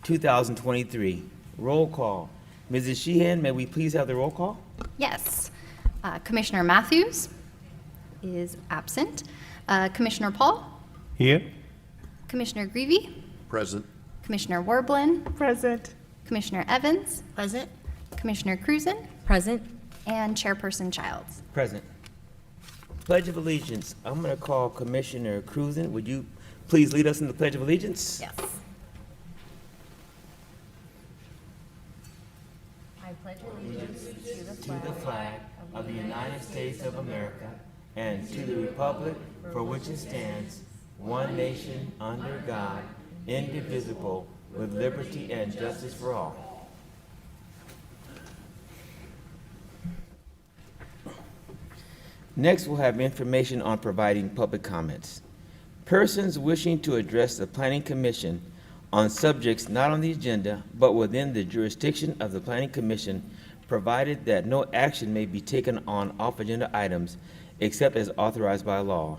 2023. Roll call. Mrs. Sheehan, may we please have the roll call? Yes. Commissioner Matthews is absent. Commissioner Paul, Here. Commissioner Greavy, Present. Commissioner Warblin, Present. Commissioner Evans, Present. Commissioner Cruzen, Present. and Chairperson Childs. Present. Pledge of Allegiance. I'm going to call Commissioner Cruzen. Would you please lead us in the Pledge of Allegiance? Yes. I pledge allegiance to the To the flag of the United States of America and to the republic for which it stands, one nation, under God, indivisible, with liberty and justice for all. Next, we'll have information on providing public comments. Persons wishing to address the Planning Commission on subjects not on the agenda but within the jurisdiction of the Planning Commission, provided that no action may be taken on off-agenda items except as authorized by law.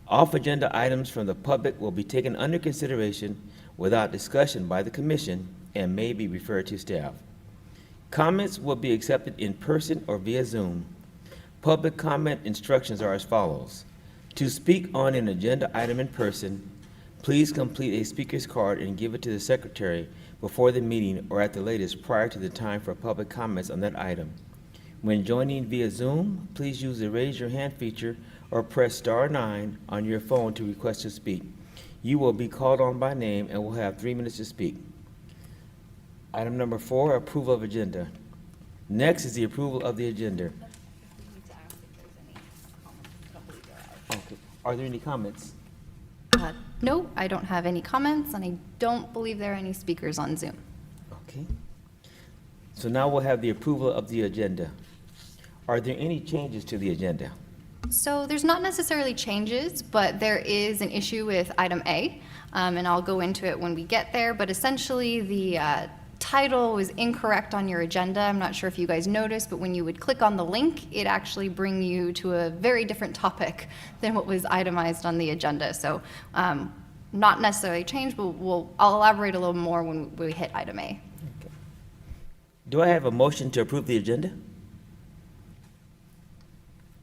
Off-agenda items from the public will be taken under consideration without discussion by the Commission and may be referred to staff. Comments will be accepted in person or via Zoom. Public comment instructions are as follows. To speak on an agenda item in person, please complete a speaker's card and give it to the secretary before the meeting or at the latest prior to the time for public comments on that item. When joining via Zoom, please use the raise your hand feature or press *9 on your phone to request to speak. You will be called on by name and will have 3 minutes to speak. Item number 4, approval of agenda. Next is the approval of the agenda. Okay. Are there any comments? No, I don't have any comments, and I don't believe there are any speakers on Zoom. Okay. So now we'll have the approval of the agenda. Are there any changes to the agenda? So there's not necessarily changes, but there is an issue with item A, and I'll go into it when we get there, but essentially the title was incorrect on your agenda. I'm not sure if you guys noticed, but when you would click on the link, it actually bring you to a very different topic than what was itemized on the agenda. So not necessarily changed, but I'll elaborate a little more when we hit item A. Okay. Do I have a motion to approve the agenda?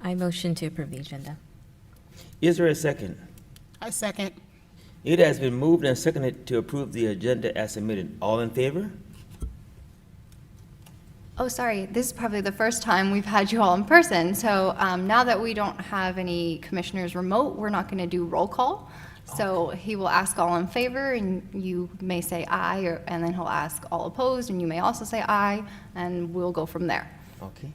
I motion to approve the agenda. Is there a second? I second. It has been moved and seconded to approve the agenda as submitted. All in favor? Oh, sorry, this is probably the first time we've had you all in person. So now that we don't have any commissioners remote, we're not going to do roll call. So he will ask all in favor, and you may say aye, and then he'll ask all opposed, and you may also say aye, and we'll go from there. Okay.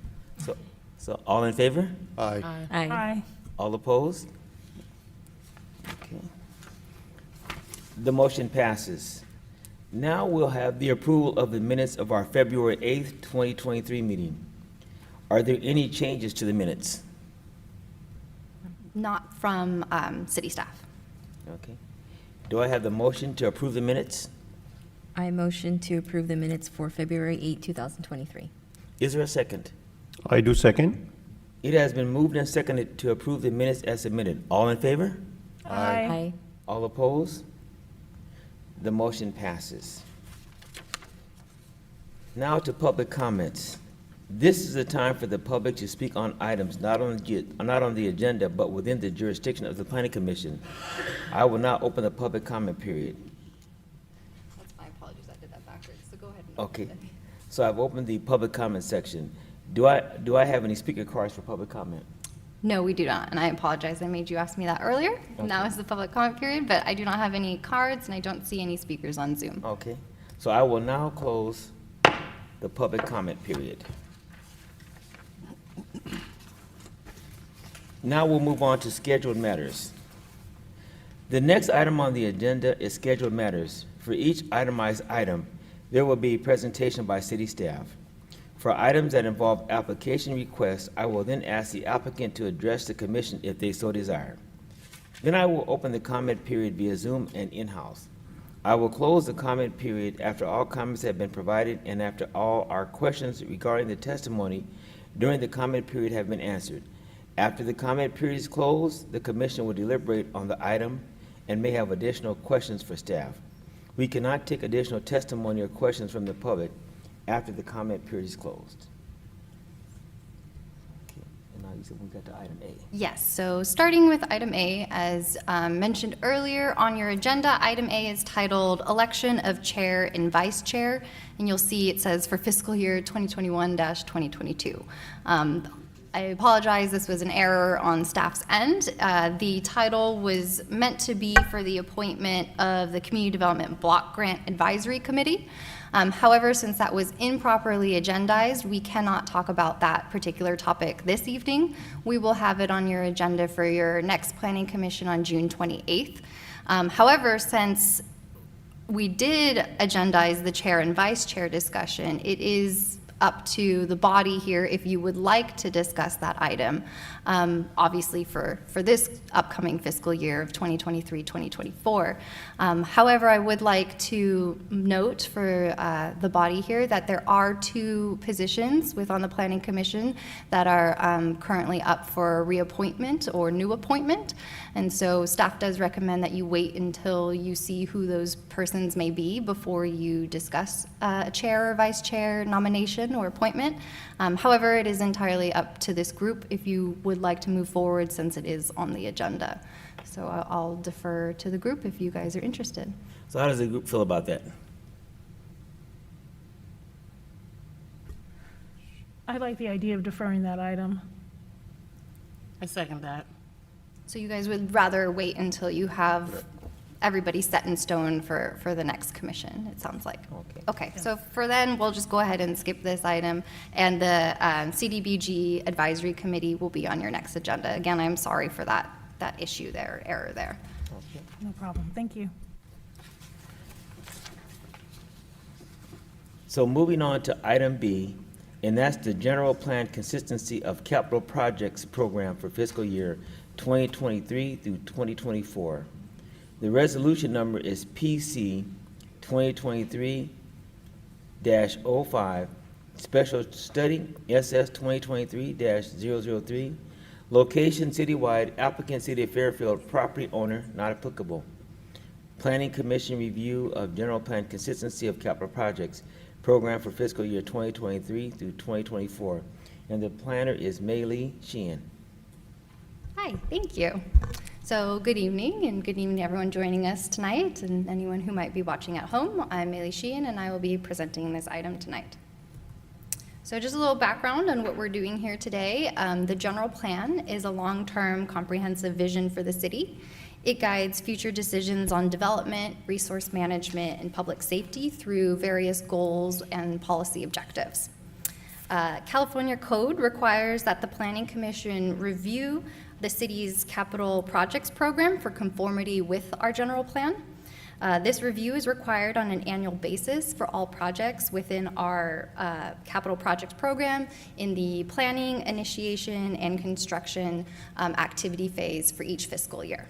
So all in favor? Aye. Aye. All opposed? Okay. The motion passes. Now we'll have the approval of the minutes of our February 8th, 2023 meeting. Are there any changes to the minutes? Not from city staff. Okay. Do I have the motion to approve the minutes? I motion to approve the minutes for February 8, 2023. Is there a second? I do second. It has been moved and seconded to approve the minutes as submitted. All in favor? Aye. All opposed? The motion passes. Now to public comments. This is the time for the public to speak on items not on the agenda, but within the jurisdiction of the Planning Commission. I will now open the public comment period. That's my apologies, I did that backwards, so go ahead. Okay. So I've opened the public comment section. Do I have any speaker cards for public comment? No, we do not, and I apologize. I made you ask me that earlier. Now is the public comment period, but I do not have any cards, and I don't see any speakers on Zoom. Okay. So I will now close the public comment period. Now we'll move on to scheduled matters. The next item on the agenda is scheduled matters. For each itemized item, there will be a presentation by city staff. For items that involve application requests, I will then ask the applicant to address the commission if they so desire. Then I will open the comment period via Zoom and in-house. I will close the comment period after all comments have been provided and after all our questions regarding the testimony during the comment period have been answered. After the comment period is closed, the commission will deliberate on the item and may have additional questions for staff. We cannot take additional testimony or questions from the public after the comment period is closed. Okay, and now you said we got to item A. Yes, so starting with item A, as mentioned earlier on your agenda, item A is titled Election of Chair and Vice Chair, and you'll see it says for fiscal year 2021-2022. I apologize, this was an error on staff's end. The title was meant to be for the appointment of the Community Development Block Grant Advisory Committee. However, since that was improperly agendized, we cannot talk about that particular topic this evening. We will have it on your agenda for your next Planning Commission on June 28th. However, since we did agendize the chair and vice chair discussion, it is up to the body here if you would like to discuss that item, obviously for this upcoming fiscal year of 2023-2024. However, I would like to note for the body here that there are 2 positions on the Planning Commission that are currently up for reappointment or new appointment. And so staff does recommend that you wait until you see who those persons may be before you discuss a chair or vice chair nomination or appointment. However, it is entirely up to this group if you would like to move forward since it is on the agenda. So I'll defer to the group if you guys are interested. So how does the group feel about that? I like the idea of deferring that item. I second that. So you guys would rather wait until you have everybody set in stone for the next commission, it sounds like. Okay. Okay, so for then, we'll just go ahead and skip this item, and the CDBG Advisory Committee will be on your next agenda. Again, I'm sorry for that issue there, error there. Okay. No problem. Thank you. So moving on to item B, and that's the General Plan Consistency of Capital Projects Program for fiscal year 2023 through 2024. The resolution number is PC 2023-05, Special Study SS 2023-003, Location Citywide, Applicant City of Fairfield, Property Owner not applicable. Planning Commission Review of General Plan Consistency of Capital Projects Program for fiscal year 2023 through 2024. And the planner is Mei Lee Sheehan. Hi, thank you. So good evening, and good evening to everyone joining us tonight, and anyone who might be watching at home. I'm Maylee Sheehan, and I will be presenting this item tonight. So just a little background on what we're doing here today. The general plan is a long-term comprehensive vision for the city. It guides future decisions on development, resource management, and public safety through various goals and policy objectives. California code requires that the Planning Commission review the city's capital projects program for conformity with our general plan. This review is required on an annual basis for all projects within our capital projects program in the planning, initiation, and construction activity phase for each fiscal year.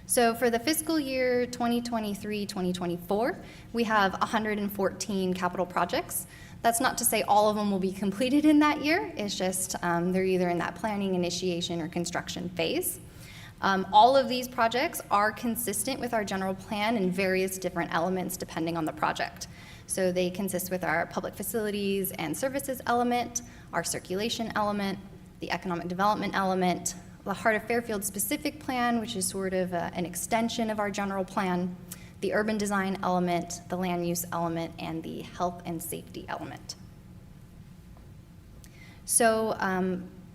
So for the fiscal year 2023-2024, we have 114 capital projects. That's not to say all of them will be completed in that year. It's just they're either in that planning, initiation, or construction phase. All of these projects are consistent with our general plan in various different elements depending on the project. So they consist with our public facilities and services element, our circulation element, the economic development element, the Heart of Fairfield specific plan, which is sort of an extension of our general plan, the urban design element, the land use element, and the health and safety element. So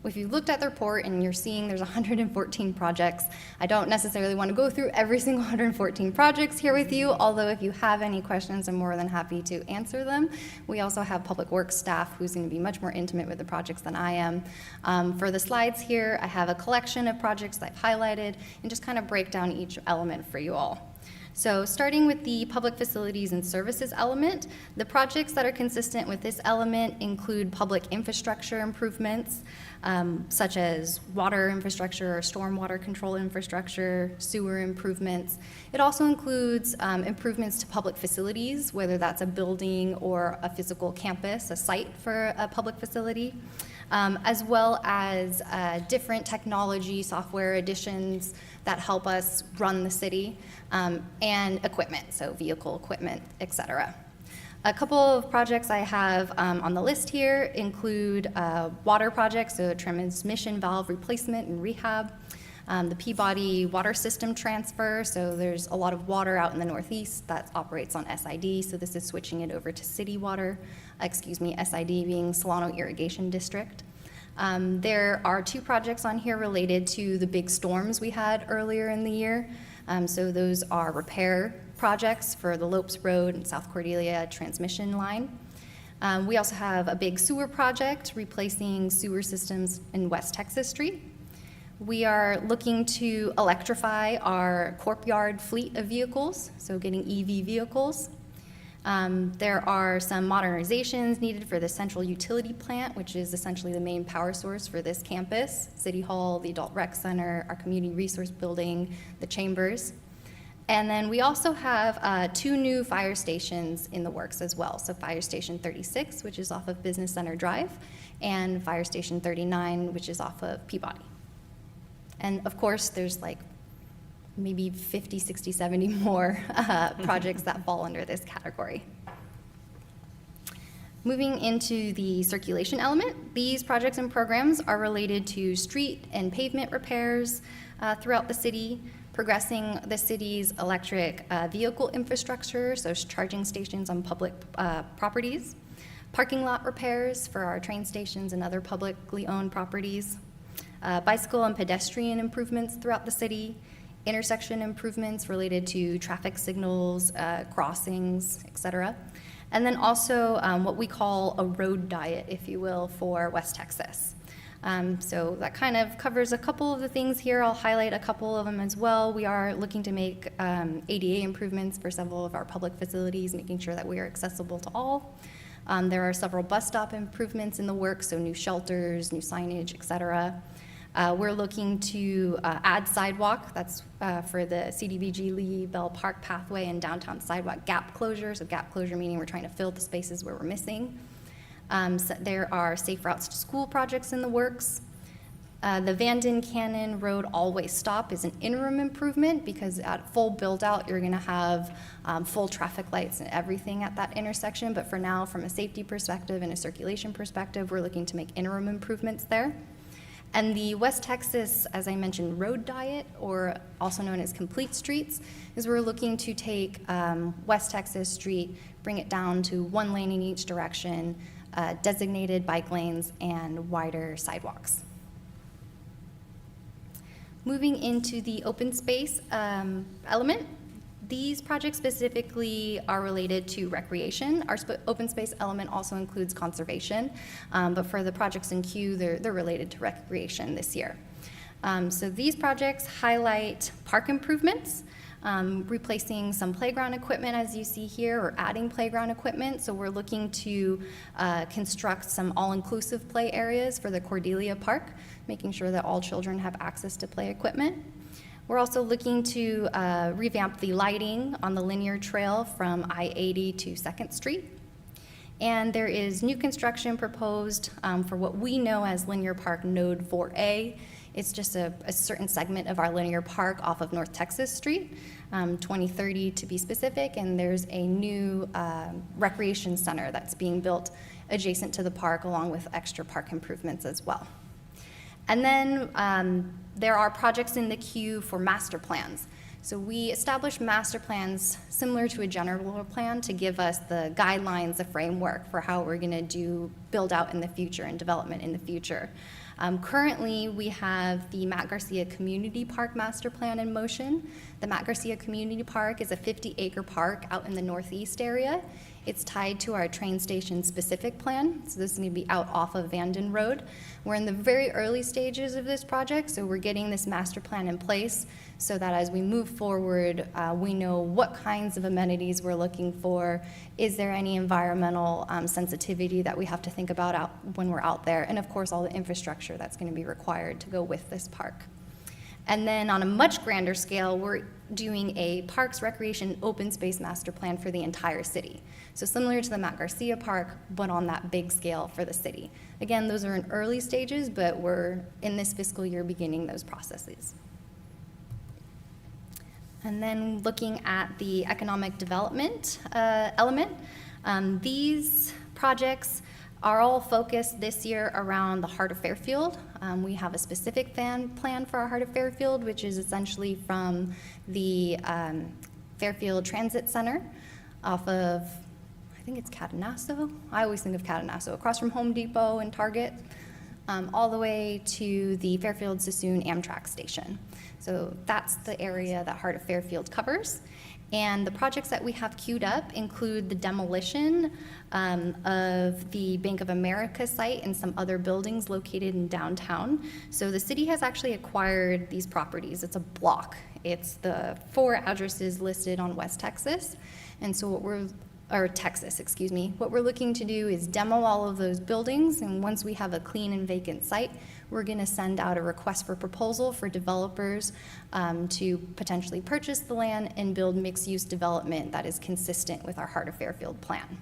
if you looked at the report and you're seeing there's 114 projects, I don't necessarily want to go through every single 114 projects here with you, although if you have any questions, I'm more than happy to answer them. We also have public works staff who's going to be much more intimate with the projects than I am. For the slides here, I have a collection of projects that I've highlighted and just kind of break down each element for you all. So starting with the public facilities and services element, the projects that are consistent with this element include public infrastructure improvements, such as water infrastructure or stormwater control infrastructure, sewer improvements. It also includes improvements to public facilities, whether that's a building or a physical campus, a site for a public facility. as well as different technology, software additions that help us run the city, and equipment, so vehicle equipment, et cetera. A couple of projects I have on the list here include water projects, so transmission valve replacement and rehab, the Peabody water system transfer, so there's a lot of water out in the Northeast that operates on SID, so this is switching it over to city water, SID being Solano Irrigation District. There are 2 projects on here related to the big storms we had earlier in the year. So those are repair projects for the Lopes Road and South Cordelia transmission line. We also have a big sewer project replacing sewer systems in West Texas Street. We are looking to electrify our courtyard fleet of vehicles, so getting EV vehicles. There are some modernizations needed for the central utility plant, which is essentially the main power source for this campus, City Hall, the Adult Rec Center, our community resource building, the chambers. And then we also have 2 new fire stations in the works as well. So Fire Station 36, which is off of Business Center Drive, and Fire Station 39, which is off of Peabody. And of course, there's like maybe 50, 60, 70 more projects that fall under this category. Moving into the circulation element, these projects and programs are related to street and pavement repairs throughout the city, progressing the city's electric vehicle infrastructure, so charging stations on public properties, parking lot repairs for our train stations and other publicly owned properties, bicycle and pedestrian improvements throughout the city, intersection improvements related to traffic signals, crossings, et cetera. And then also what we call a road diet, if you will, for West Texas. So that kind of covers a couple of the things here. I'll highlight a couple of them as well. We are looking to make ADA improvements for several of our public facilities, making sure that we are accessible to all. There are several bus stop improvements in the works, so new shelters, new signage, et cetera. We're looking to add sidewalk. That's for the CDBG Lee Bell Park pathway and downtown sidewalk gap closure. So gap closure meaning we're trying to fill the spaces where we're missing. So there are safe routes to school projects in the works. The Vanden Cannon Road all-way stop is an interim improvement because at full build-out, you're going to have full traffic lights and everything at that intersection. But for now, from a safety perspective and a circulation perspective, we're looking to make interim improvements there. And the West Texas, as I mentioned, road diet, or also known as complete streets, is we're looking to take West Texas Street, bring it down to 1 lane in each direction, designated bike lanes, and wider sidewalks. Moving into the open space element, these projects specifically are related to recreation. Our open space element also includes conservation, but for the projects in queue, they're related to recreation this year. So these projects highlight park improvements, replacing some playground equipment as you see here, or adding playground equipment. So we're looking to construct some all-inclusive play areas for the Cordelia Park, making sure that all children have access to play equipment. We're also looking to revamp the lighting on the linear trail from I-80 to 2nd Street. And there is new construction proposed for what we know as Linear Park Node 4A. It's just a certain segment of our linear park off of North Texas Street, 2030 to be specific, and there's a new recreation center that's being built adjacent to the park along with extra park improvements as well. And then there are projects in the queue for master plans. So we establish master plans similar to a general plan to give us the guidelines, the framework for how we're going to build out in the future and development in the future. Currently, we have the Matt Garcia Community Park Master Plan in motion. The Matt Garcia Community Park is a 50-acre park out in the northeast area. It's tied to our train station specific plan, so this is going to be out off of Vanden Road. We're in the very early stages of this project, so we're getting this master plan in place so that as we move forward, we know what kinds of amenities we're looking for. Is there any environmental sensitivity that we have to think about when we're out there? And of course, all the infrastructure that's going to be required to go with this park. And then on a much grander scale, we're doing a Parks, Recreation, Open Space Master Plan for the entire city. So similar to the Matt Garcia Park, but on that big scale for the city. Again, those are in early stages, but we're in this fiscal year beginning those processes. And then looking at the economic development element, these projects are all focused this year around the heart of Fairfield. We have a specific plan for our heart of Fairfield, which is essentially from the Fairfield Transit Center off of, I think it's Catanasso. I always think of Catanasso, across from Home Depot and Target, all the way to the Fairfield Sassoon Amtrak station. So that's the area that Heart of Fairfield covers. And the projects that we have queued up include the demolition of the Bank of America site and some other buildings located in downtown. So the city has actually acquired these properties. It's a block. It's the 4 addresses listed on West Texas. And so Texas, excuse me. What we're looking to do is demo all of those buildings, and once we have a clean and vacant site, we're gonna send out a request for proposal for developers to potentially purchase the land and build mixed-use development that is consistent with our Heart of Fairfield plan.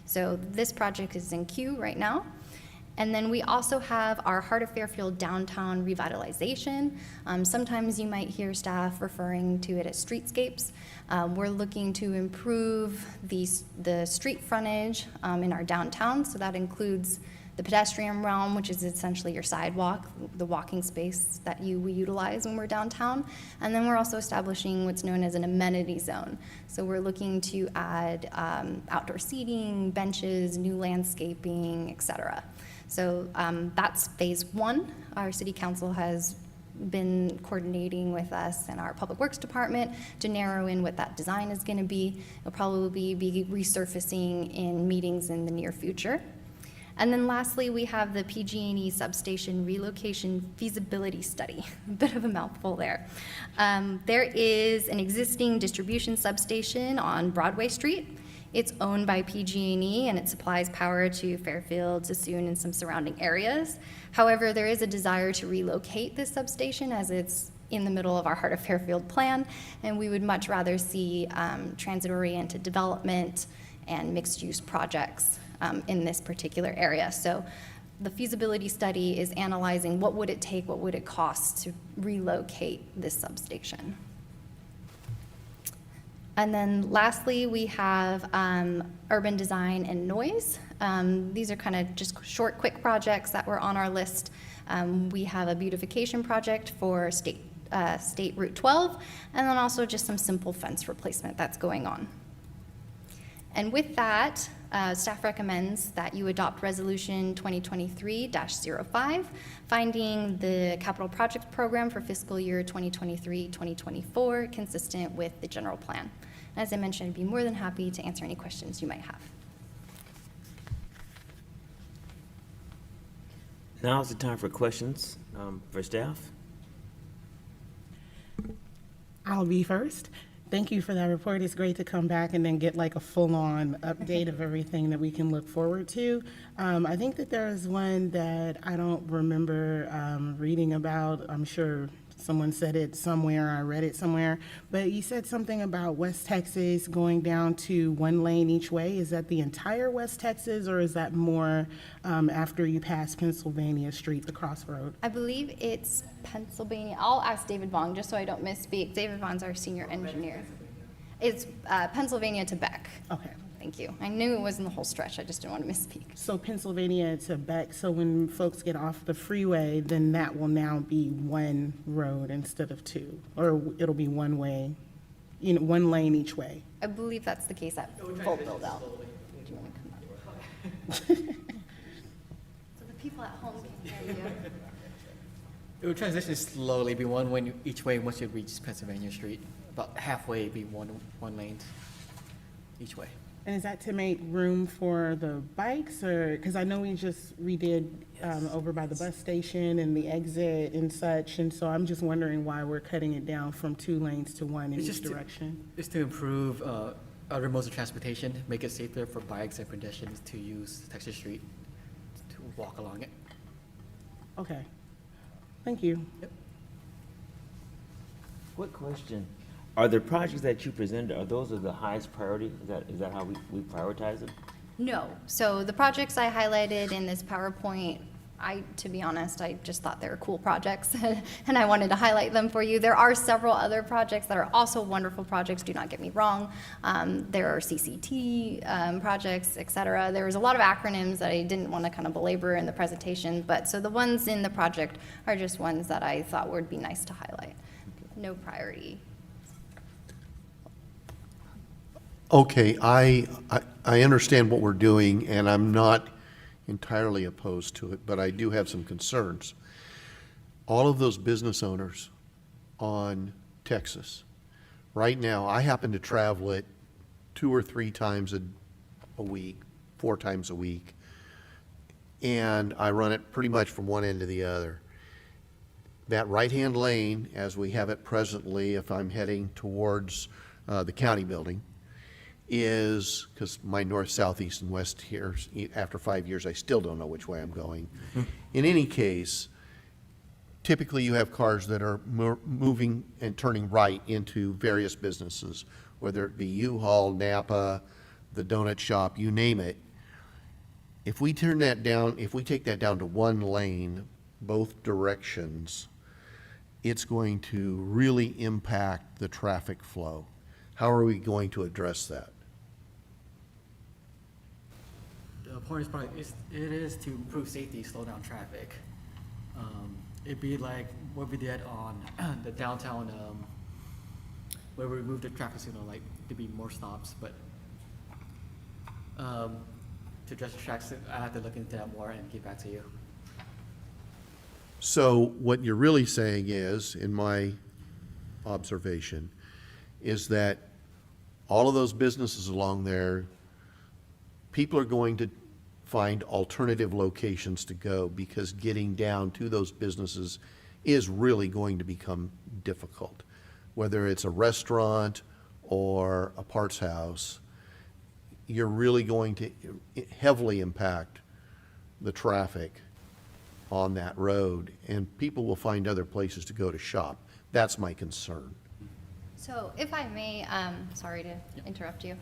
So this project is in queue right now. And then we also have our Heart of Fairfield downtown revitalization. Sometimes you might hear staff referring to it as streetscapes. We're looking to improve the street frontage in our downtown, so that includes the pedestrian realm, which is essentially your sidewalk, the walking space that we utilize when we're downtown. And then we're also establishing what's known as an amenity zone. So we're looking to add outdoor seating, benches, new landscaping, et cetera. So that's phase 1. Our city council has been coordinating with us and our public works department to narrow in what that design is going to be. It'll probably be resurfacing in meetings in the near future. And then lastly, we have the PG&E substation relocation feasibility study. A bit of a mouthful there. There is an existing distribution substation on Broadway Street. It's owned by PG&E, and it supplies power to Fairfield, Sassoon, and some surrounding areas. However, there is a desire to relocate this substation as it's in the middle of our Heart of Fairfield plan, and we would much rather see transit-oriented development and mixed-use projects in this particular area. So the feasibility study is analyzing what would it take, what would it cost to relocate this substation. And then lastly, we have urban design and noise. These are kind of just short, quick projects that were on our list. We have a beautification project for State Route 12, and then also just some simple fence replacement that's going on. And with that, staff recommends that you adopt Resolution 2023-05, finding the capital project program for fiscal year 2023-2024 consistent with the general plan. As I mentioned, I'd be more than happy to answer any questions you might have. Now is the time for questions for staff. I'll be first. Thank you for that report. It's great to come back and then get like a full-on update of everything that we can look forward to. I think that there is one that I don't remember reading about. I'm sure someone said it somewhere, I read it somewhere, but you said something about West Texas going down to 1 lane each way. Is that the entire West Texas, or is that more after you pass Pennsylvania Street, the crossroad? I believe it's Pennsylvania. I'll ask David Vaughn just so I don't misspeak. David Vaughn's our senior engineer. It's Pennsylvania to Beck. Okay. Thank you. I knew it wasn't the whole stretch. I just didn't want to misspeak. So Pennsylvania to Beck, so when folks get off the freeway, then that will now be 1 road instead of 2, or it'll be 1 way, 1 lane each way. I believe that's the case at full build out. Do you want to come up? So the people at home can hear you. It will transition slowly, be 1 way each way once you reach Pennsylvania Street. About halfway, be one lane each way. And is that to make room for the bikes, or, because I know we just redid over by the bus station and the exit and such, and so I'm just wondering why we're cutting it down from 2 lanes to 1 in each direction. It's to improve other modes of transportation, make it safer for bikes and pedestrians to use Texas Street to walk along it. Okay, thank you. Yep. Quick question. Are the projects that you presented, are those of the highest priority? Is that how we prioritize them? No. So the projects I highlighted in this PowerPoint, to be honest, I just thought they were cool projects, and I wanted to highlight them for you. There are several other projects that are also wonderful projects, do not get me wrong. There are CCT projects, et cetera. There was a lot of acronyms that I didn't want to kind of belabor in the presentation, but so the ones in the project are just ones that I thought would be nice to highlight. No priority. Okay, I understand what we're doing, and I'm not entirely opposed to it, but I do have some concerns. All of those business owners on Texas, right now, I happen to travel it 2 or 3 times a week, 4 times a week, and I run it pretty much from one end to the other. That right-hand lane, as we have it presently, if I'm heading towards the county building, is, because my north, south, east, and west here, after 5 years, I still don't know which way I'm going. In any case, typically you have cars that are moving and turning right into various businesses, whether it be U-Haul, Napa, the donut shop, you name it. If we turn that down, if we take that down to one lane, both directions, it's going to really impact the traffic flow. How are we going to address that? The point is probably, it is to improve safety, slow down traffic. It'd be like what we did on the downtown, where we removed the traffic signal, like to be more stops, but to address the traffic, I have to look into that more and get back to you. So what you're really saying is, in my observation, is that all of those businesses along there, people are going to find alternative locations to go because getting down to those businesses is really going to become difficult. Whether it's a restaurant or a parts house, you're really going to heavily impact the traffic on that road, and people will find other places to go to shop. That's my concern. So if I may, sorry to interrupt you.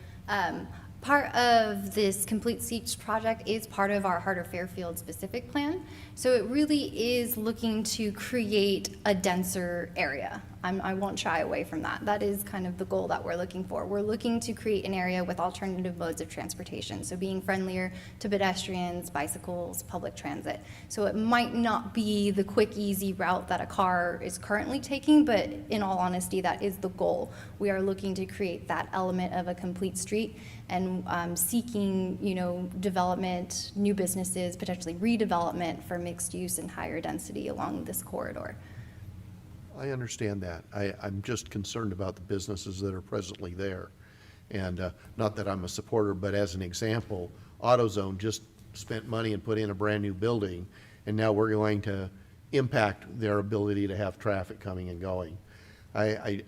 Part of this Complete Streets project is part of our Heart of Fairfield specific plan. So it really is looking to create a denser area. I won't shy away from that. That is kind of the goal that we're looking for. We're looking to create an area with alternative modes of transportation. So being friendlier to pedestrians, bicycles, public transit. So it might not be the quick, easy route that a car is currently taking, but in all honesty, that is the goal. We are looking to create that element of a complete street and seeking, development, new businesses, potentially redevelopment for mixed use and higher density along this corridor. I understand that. I'm just concerned about the businesses that are presently there. And not that I'm a supporter, but as an example, AutoZone just spent money and put in a brand-new building, and now we're going to impact their ability to have traffic coming and going. I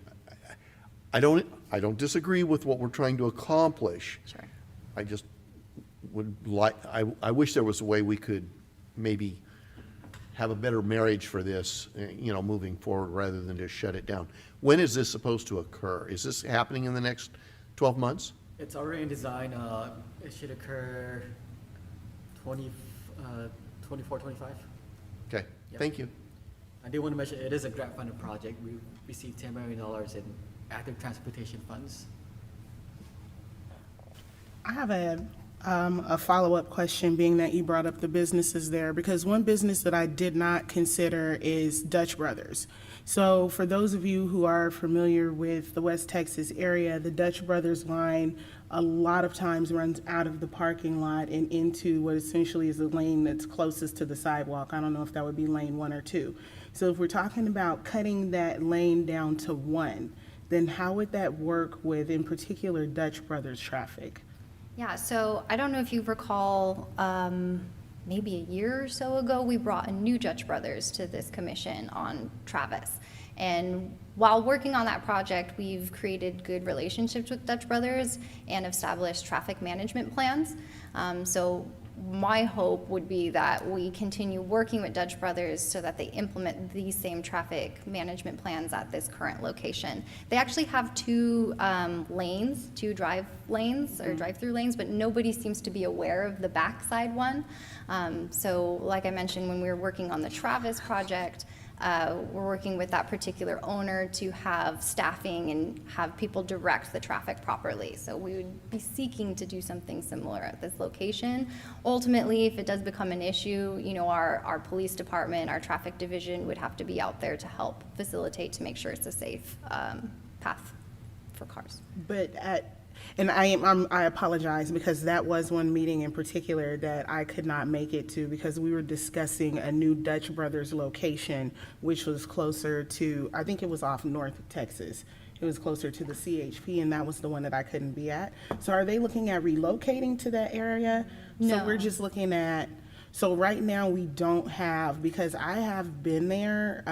don't disagree with what we're trying to accomplish. Sure. I just would like, I wish there was a way we could maybe have a better marriage for this, moving forward rather than just shut it down. When is this supposed to occur? Is this happening in the next 12 months? It's already in design. It should occur 24, 25. Okay, Yep. thank you. I do want to mention, it is a grant funded project. We received $10 million in active transportation funds. I have a follow-up question, being that you brought up the businesses there, because one business that I did not consider is Dutch Brothers. So for those of you who are familiar with the West Texas area, the Dutch Brothers line a lot of times runs out of the parking lot and into what essentially is the lane that's closest to the sidewalk. I don't know if that would be lane 1 or 2. So if we're talking about cutting that lane down to 1, then how would that work with, in particular, Dutch Brothers traffic? Yeah, so I don't know if you recall, maybe a year or so ago, we brought a new Dutch Brothers to this commission on Travis. And while working on that project, we've created good relationships with Dutch Brothers and established traffic management plans. So my hope would be that we continue working with Dutch Brothers so that they implement these same traffic management plans at this current location. They actually have two lanes, two drive lanes or drive-through lanes, but nobody seems to be aware of the backside one. So like I mentioned, when we were working on the Travis project, we're working with that particular owner to have staffing and have people direct the traffic properly. So we would be seeking to do something similar at this location. Ultimately, if it does become an issue, you know, our police department, our traffic division would have to be out there to help facilitate to make sure it's a safe path for cars. But I apologize because that was one meeting in particular that I could not make it to because we were discussing a new Dutch Brothers location, which was closer to, I think it was off North Texas. It was closer to the CHP, and that was the one that I couldn't be at. So are they looking at relocating to that area? No. So we're just looking at, so right now we don't have, because I have been there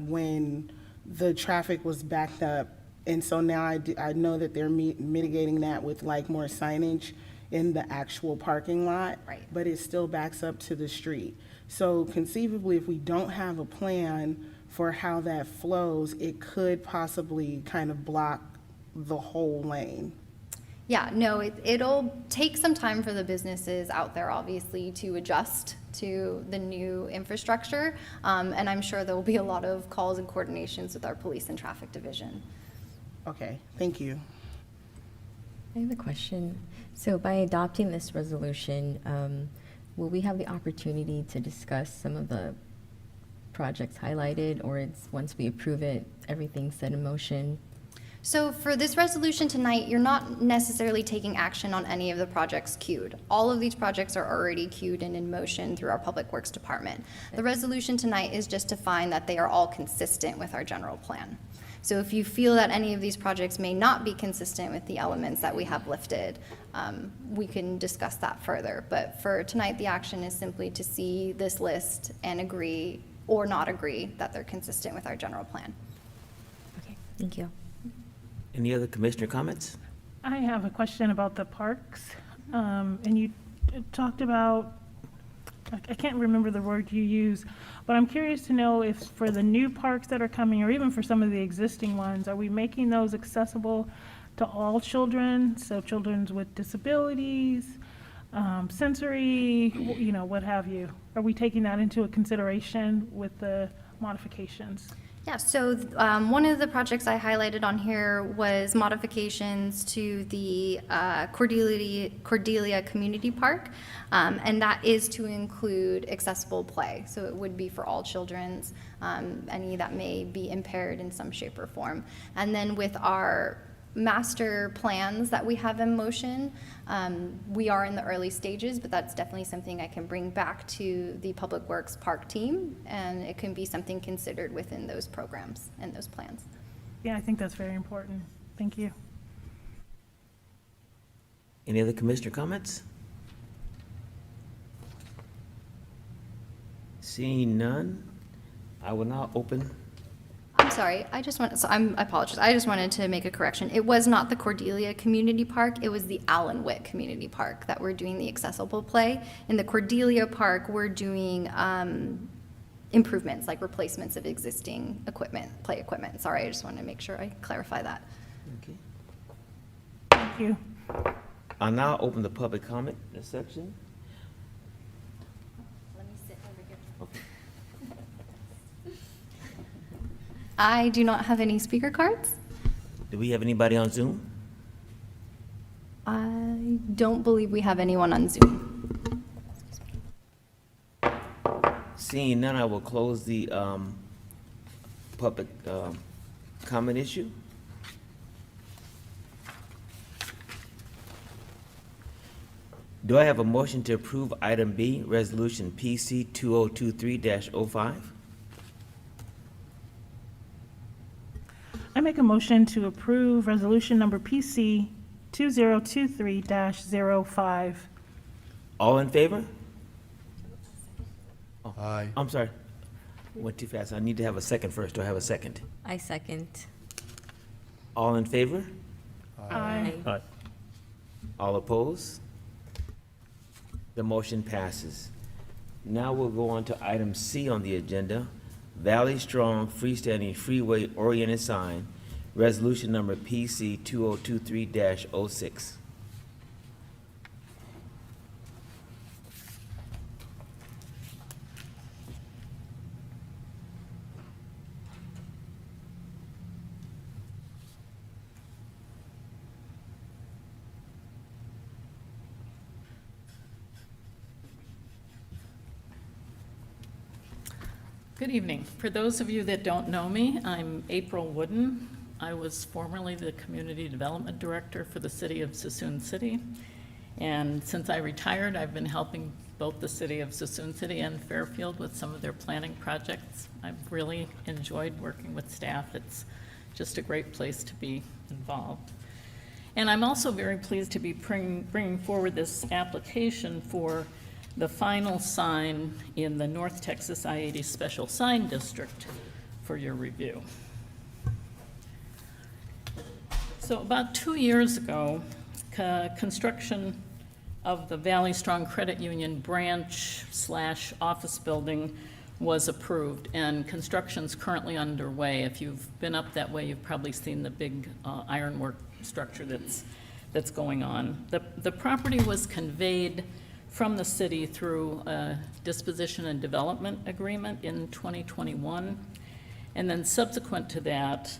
when the traffic was backed up. And so now I know that they're mitigating that with like more signage in the actual parking lot. Right. But it still backs up to the street. So conceivably, if we don't have a plan for how that flows, it could possibly kind of block the whole lane. Yeah, no, it'll take some time for the businesses out there, obviously, to adjust to the new infrastructure. And I'm sure there will be a lot of calls and coordinations with our police and traffic division. Okay, thank you. I have a question. So by adopting this resolution, will we have the opportunity to discuss some of the projects highlighted, or it's, once we approve it, everything's set in motion? So for this resolution tonight, you're not necessarily taking action on any of the projects queued. All of these projects are already queued and in motion through our Public Works Department. The resolution tonight is just to find that they are all consistent with our general plan. So if you feel that any of these projects may not be consistent with the elements that we have lifted, we can discuss that further. But for tonight, the action is simply to see this list and agree or not agree that they're consistent with our general plan. Okay, thank you. Any other commissioner comments? I have a question about the parks. And you talked about, I can't remember the word you use, but I'm curious to know if for the new parks that are coming, or even for some of the existing ones, are we making those accessible to all children? So children with disabilities, sensory, you know, what have you? Are we taking that into a consideration with the modifications? Yeah, so one of the projects I highlighted on here was modifications to the Cordelia Community Park, and that is to include accessible play. So it would be for all children's, any that may be impaired in some shape or form. And then with our master plans that we have in motion, we are in the early stages, but that's definitely something I can bring back to the Public Works Park team, and it can be something considered within those programs and those plans. Yeah, I think that's very important. Thank you. Any other commissioner comments? Seeing none, I will now open. I'm sorry, I apologize. I just wanted to make a correction. It was not the Cordelia Community Park, it was the Allen Witt Community Park that we're doing the accessible play. In the Cordelia Park, we're doing improvements, like replacements of existing equipment, play equipment. Sorry, I just wanted to make sure I clarify that. Okay. Thank you. I'll now open the public comment section. Let me sit over here. I do not have any speaker cards. Do we have anybody on Zoom? I don't believe we have anyone on Zoom. Seeing none, I will close the public comment issue. Do I have a motion to approve item B, resolution PC 2023-05? I make a motion to approve resolution number PC 2023-05. All in favor? Aye. I'm sorry. Went too fast. I need to have a second first. Do I have a second? I second. All in favor? Aye. All opposed? The motion passes. Now we'll go on to item C on the agenda, Valley Strong freestanding freeway-oriented sign, resolution number PC 2023-06. Good evening. For those of you that don't know me, I'm April Wooden. I was formerly the Community Development Director for the City of Suisun City. And since I retired, I've been helping both the City of Suisun City and Fairfield with some of their planning projects. I've really enjoyed working with staff. It's just a great place to be involved. And I'm also very pleased to be bringing forward this application for the final sign in the North Texas I-80 Special Sign District for your review. So about 2 years ago, construction of the Valley Strong Credit Union branch / office building was approved, and construction's currently underway. If you've been up that way, you've probably seen the big ironwork structure that's going on. The property was conveyed from the city through a disposition and development agreement in 2021. And then subsequent to that,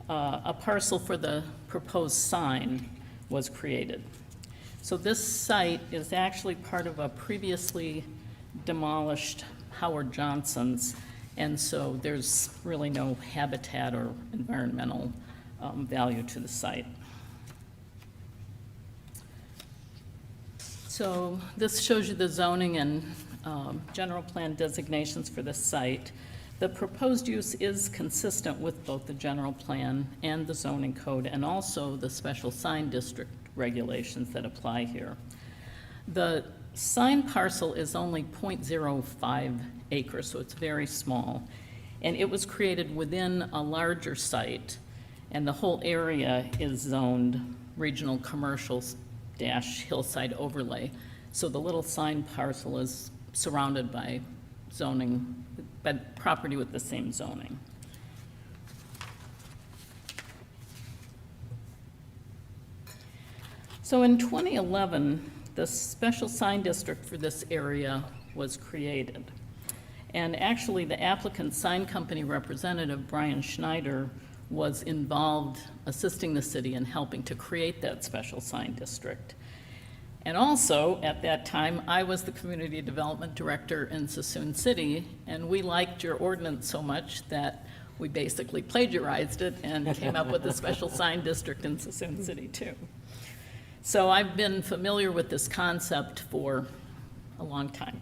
a parcel for the proposed sign was created. So this site is actually part of a previously demolished Howard Johnson's, and so there's really no habitat or environmental value to the site. So this shows you the zoning and general plan designations for the site. The proposed use is consistent with both the general plan and the zoning code, and also the special sign district regulations that apply here. The sign parcel is only 0.05 acres, so it's very small. And it was created within a larger site, and the whole area is zoned regional commercial / hillside overlay. So the little sign parcel is surrounded by zoning, by property with the same zoning. So in 2011, the special sign district for this area was created. And actually, the applicant sign company representative, Brian Schneider, was involved assisting the city in helping to create that special sign district. And also, at that time, I was the Community Development Director in Suisun City, and we liked your ordinance so much that we basically plagiarized it and came up with a special sign district in Suisun City too. So I've been familiar with this concept for a long time.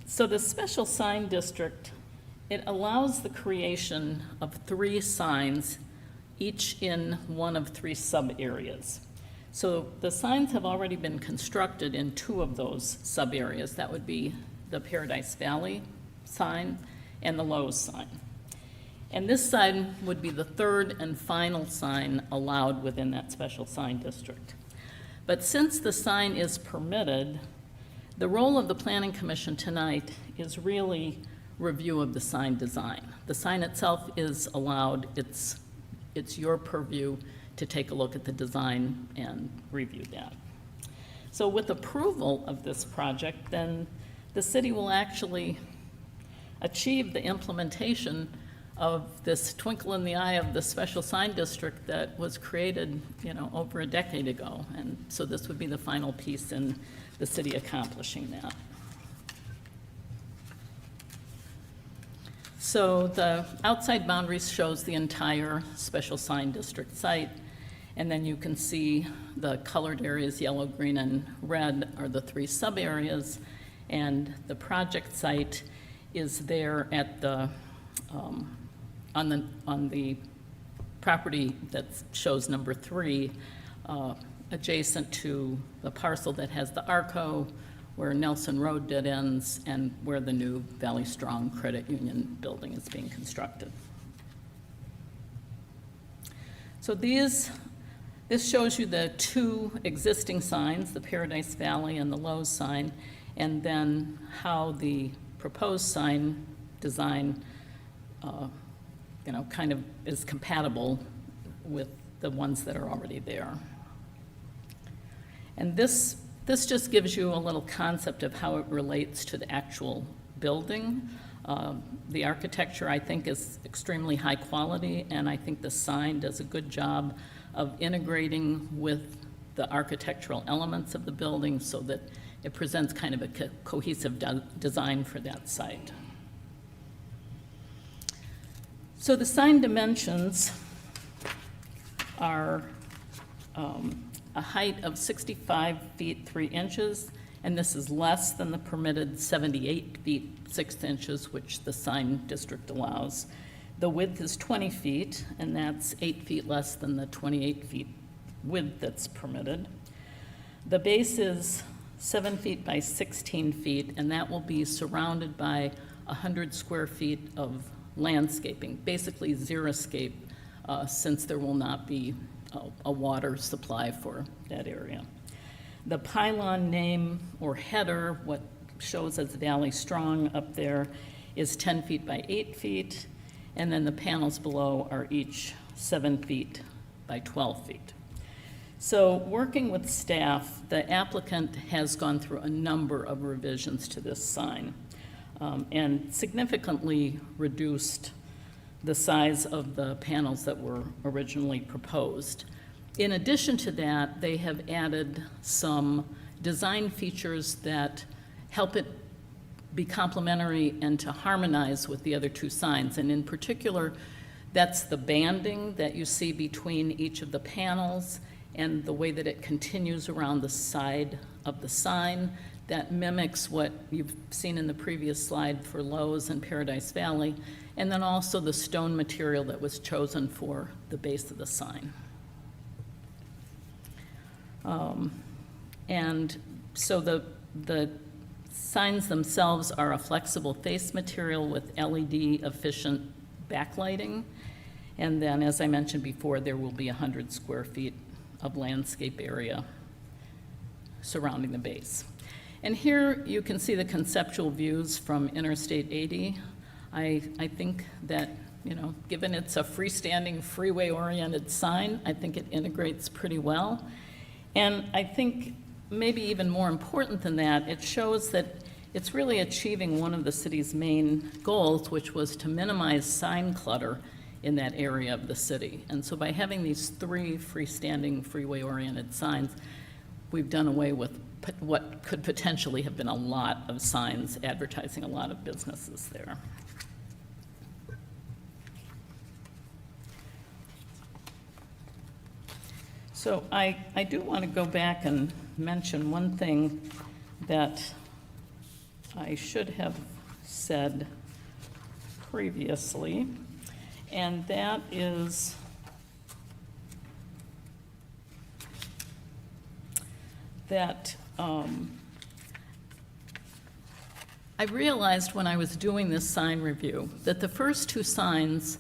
So the special sign district, it allows the creation of 3 signs, each in one of 3 sub-areas. So the signs have already been constructed in 2 of those sub-areas. That would be the Paradise Valley sign and the Lowe's sign. And this sign would be the 3rd and final sign allowed within that special sign district. But since the sign is permitted, the role of the Planning Commission tonight is really review of the sign design. The sign itself is allowed. It's your purview to take a look at the design and review that. So with approval of this project, then the city will actually achieve the implementation of this twinkle in the eye of the special sign district that was created, over a decade ago. And so this would be the final piece in the city accomplishing that. So the outside boundaries shows the entire special sign district site. And then you can see the colored areas, yellow, green, and red are the 3 sub-areas. And the project site is there at the, on the property that shows number 3, adjacent to the parcel that has the ARCO, where Nelson Road dead ends, and where the new Valley Strong Credit Union building is being constructed. So this This shows you the two existing signs, the Paradise Valley and the Lowe's sign, and then how the proposed sign design, kind of is compatible with the ones that are already there. And this just gives you a little concept of how it relates to the actual building. The architecture, I think, is extremely high quality, and I think the sign does a good job of integrating with the architectural elements of the building so that it presents kind of a cohesive design for that site. So the sign dimensions are a height of 65 feet 3 inches, and this is less than the permitted 78 feet 6 inches, which the sign district allows. The width is 20 feet, and that's 8 feet less than the 28 feet width that's permitted. The base is 7 feet by 16 feet, and that will be surrounded by 100 square feet of landscaping, basically xeriscape, since there will not be a water supply for that area. The pylon name or header, what shows as Valley Strong up there, is 10 feet by 8 feet, and then the panels below are each 7 feet by 12 feet. So working with staff, the applicant has gone through a number of revisions to this sign and significantly reduced the size of the panels that were originally proposed. In addition to that, they have added some design features that help it be complementary and to harmonize with the other two signs. And in particular, that's the banding that you see between each of the panels and the way that it continues around the side of the sign. That mimics what you've seen in the previous slide for Lowe's and Paradise Valley, and then also the stone material that was chosen for the base of the sign. And so the signs themselves are a flexible face material with LED efficient backlighting. And then, as I mentioned before, there will be 100 square feet of landscape area surrounding the base. And here you can see the conceptual views from Interstate 80. I think that, given it's a freestanding, freeway-oriented sign, I think it integrates pretty well. And I think maybe even more important than that, it shows that it's really achieving one of the city's main goals, which was to minimize sign clutter in that area of the city. And so by having these 3 freestanding, freeway-oriented signs, we've done away with what could potentially have been a lot of signs advertising a lot of businesses there. So I do want to go back and mention one thing that I should have said previously, and that is that I realized when I was doing this sign review that the first 2 signs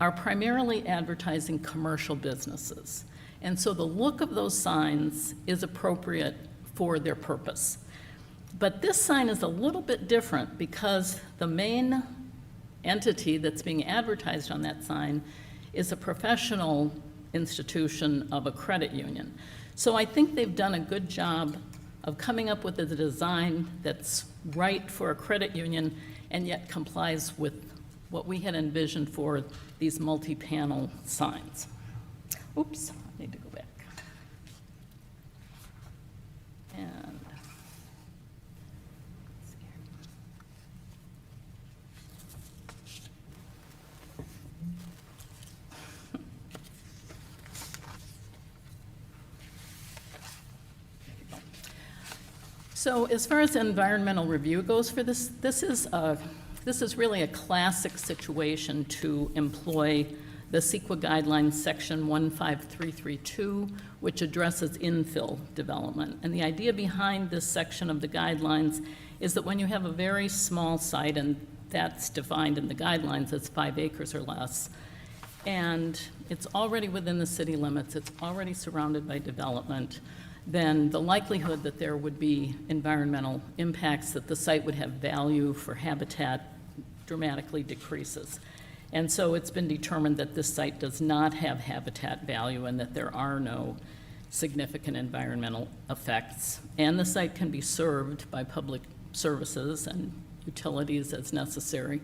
are primarily advertising commercial businesses. And so the look of those signs is appropriate for their purpose. But this sign is a little bit different because the main entity that's being advertised on that sign is a professional institution of a credit union. So I think they've done a good job of coming up with a design that's right for a credit union and yet complies with what we had envisioned for these multi-panel signs. Oops, I need to go back. And so as far as environmental review goes for this, this is really a classic situation to employ the CEQA guidelines section 15332, which addresses infill development. And the idea behind this section of the guidelines is that when you have a very small site, and that's defined in the guidelines as 5 acres or less, and it's already within the city limits, it's already surrounded by development, then the likelihood that there would be environmental impacts, that the site would have value for habitat dramatically decreases. And so it's been determined that this site does not have habitat value and that there are no significant environmental effects. And the site can be served by public services and utilities as necessary.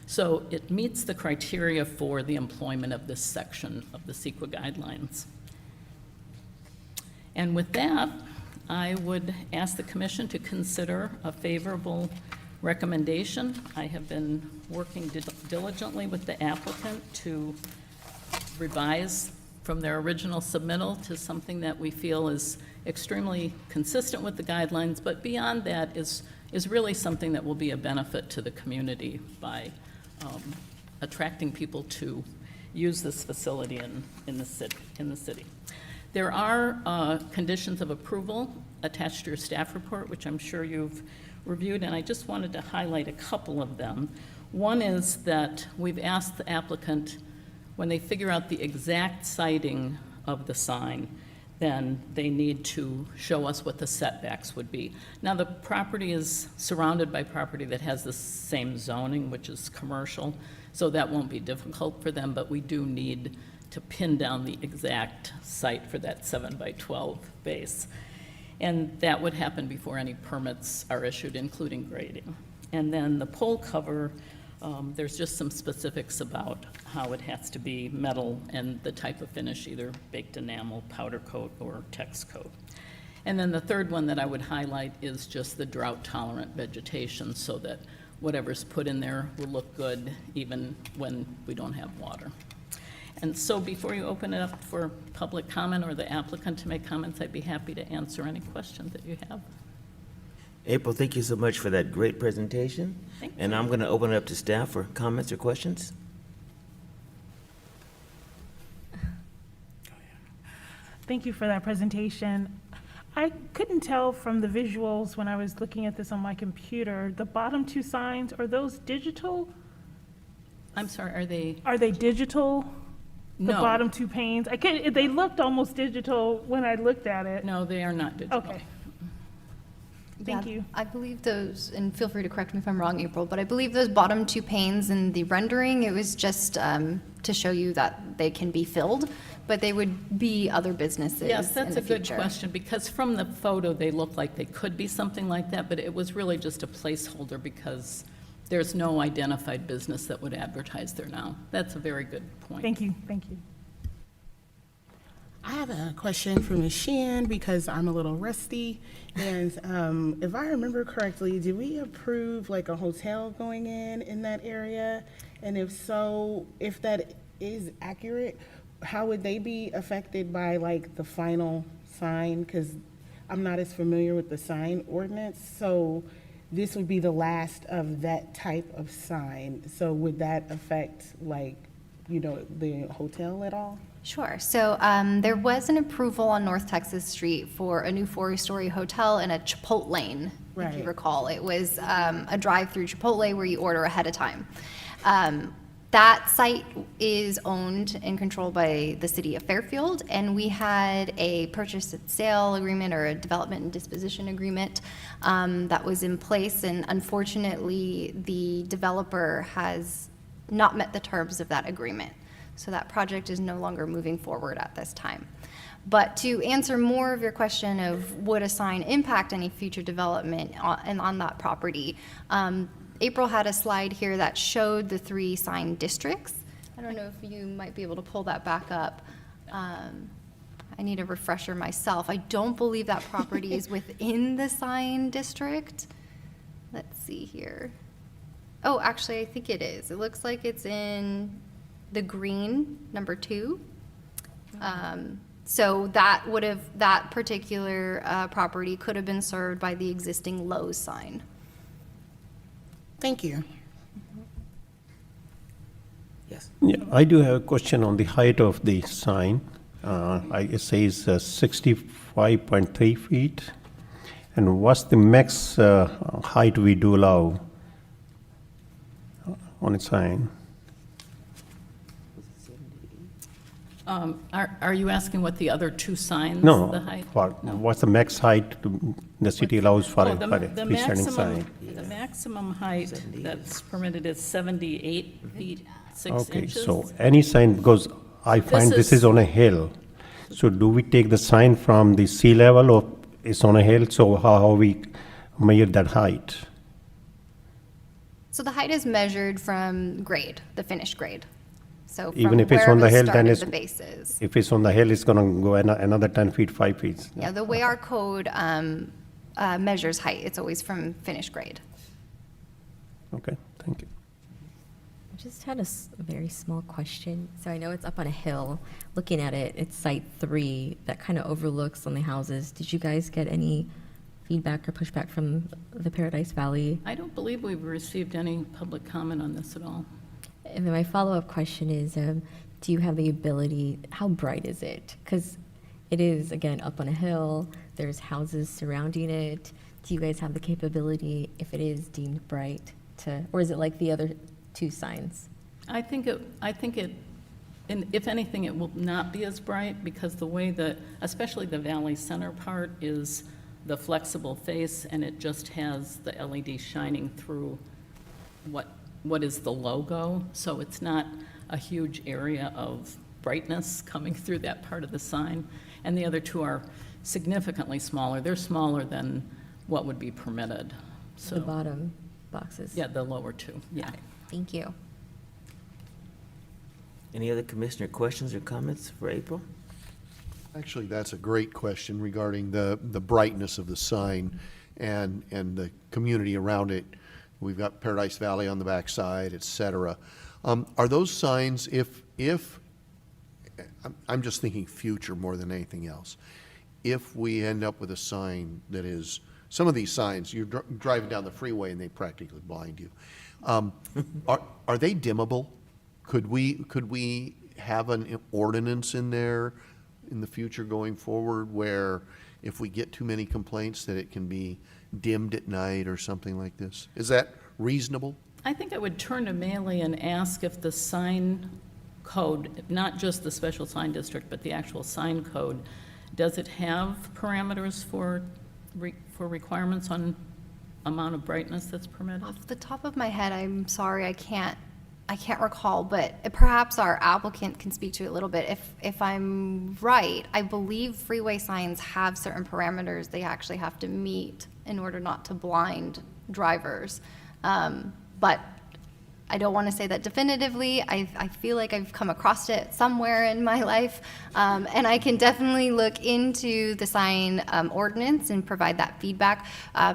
So it meets the criteria for the employment of this section of the CEQA guidelines. And with that, I would ask the commission to consider a favorable recommendation. I have been working diligently with the applicant to revise from their original submittal to something that we feel is extremely consistent with the guidelines, but beyond that is really something that will be a benefit to the community by attracting people to use this facility in the city. There are conditions of approval attached to your staff report, which I'm sure you've reviewed, and I just wanted to highlight a couple of them. One is that we've asked the applicant, when they figure out the exact siting of the sign, then they need to show us what the setbacks would be. Now, the property is surrounded by property that has the same zoning, which is commercial, so that won't be difficult for them, but we do need to pin down the exact site for that 7x12 base. And that would happen before any permits are issued, including grading. And then the pole cover, there's just some specifics about how it has to be metal and the type of finish, either baked enamel, powder coat, or tex coat. And then the third one that I would highlight is just the drought-tolerant vegetation, so that whatever's put in there will look good even when we don't have water. And so before you open it up for public comment or the applicant to make comments, I'd be happy to answer any questions that you have. April, thank you so much for that great presentation. Thank And I'm going to open it up to staff for comments or questions. Thank you for that presentation. I couldn't tell from the visuals when I was looking at this on my computer, the bottom two signs, are those digital? I'm sorry, are they? Are they digital? The No. bottom two panes? They looked almost digital when I looked at it. No, they are not digital. Okay. Thank Yeah, you. I believe those, and feel free to correct me if I'm wrong, April, but I believe those bottom two panes in the rendering, it was just to show you that they can be filled, but they would be other businesses in the Yes, that's a good future. question, because from the photo, they look like they could be something like that, but it was really just a placeholder because there's no identified business that would advertise there now. That's a very good point. Thank you, thank you. I have a question for Ms. Sheehan because I'm a little rusty. And if I remember correctly, did we approve like a hotel going in that area? And if so, if that is accurate, how would they be affected by like the final sign? Because I'm not as familiar with the sign ordinance. So this would be the last of that type of sign. So would that affect like, the hotel at all? Sure. So there was an approval on North Texas Street for a new 4-story hotel and a Chipotlane, if you Right. recall. It was a drive-through Chipotle where you order ahead of time. That site is owned and controlled by the city of Fairfield, and we had a purchase and sale agreement or a development and disposition agreement that was in place, and unfortunately, the developer has not met the terms of that agreement. So that project is no longer moving forward at this time. But to answer more of your question of would a sign impact any future development on that property, April had a slide here that showed the 3 sign districts. I don't know if you might be able to pull that back up. I need a refresher myself. I don't believe that property is within the sign district. Let's see here. Oh, actually, I think it is. It looks like it's in the green, number 2. So that particular property could have been served by the existing Lowe's sign. Thank you. Yes. Yeah, I do have a question on the height of the sign. It says 65.3 feet. And what's the max height we do allow on a sign? Are you asking what the other two signs, No, the height? for, No. what's the max height the city allows for Oh, a the freestanding sign? the maximum height that's permitted is 78 feet, 6 Okay, inches. so any sign, because I find this is on a hill. So do we take the sign from the sea level or it's on a hill? So how we measure that height? So the height is measured from grade, the finished grade. So Even from if it's where on the the hill, start then of it's, the base is. if it's on the hill, it's gonna go another 10 feet, 5 feet. Yeah, the way our code measures height, it's always from finished grade. Okay, thank you. I just had a very small question. So I know it's up on a hill. Looking at it, it's site 3 that kind of overlooks on the houses. Did you guys get any feedback or pushback from the Paradise Valley? I don't believe we've received any public comment on this at all. And then my follow-up question is, do you have the ability, how bright is it? Because it is, again, up on a hill, there's houses surrounding it. Do you guys have the capability, if it is deemed bright, to, or is it like the other 2 signs? I think it, and if anything, it will not be as bright because the way that, especially the Valley Center part is the flexible face and it just has the LED shining through what is the logo. So it's not a huge area of brightness coming through that part of the sign. And the other 2 are significantly smaller. They're smaller than what would be permitted. So The bottom boxes? yeah, the lower 2, yeah. Thank you. Any other commissioner questions or comments for April? Actually, that's a great question regarding the brightness of the sign and the community around it. We've got Paradise Valley on the backside, et cetera. Are those signs, if I'm just thinking future more than anything else, if we end up with a sign that is, some of these signs, you're driving down the freeway and they practically blind you. Are they dimmable? Could we have an ordinance in there in the future going forward where if we get too many complaints that it can be dimmed at night or something like this? Is that reasonable? I think I would turn to Melee and ask if the sign code, not just the special sign district, but the actual sign code, does it have parameters for requirements on amount of brightness that's permitted? Off the top of my head, I'm sorry, I can't recall, but perhaps our applicant can speak to it a little bit. If I'm right, I believe freeway signs have certain parameters they actually have to meet in order not to blind drivers. But I don't want to say that definitively. I feel like I've come across it somewhere in my life. And I can definitely look into the sign ordinance and provide that feedback.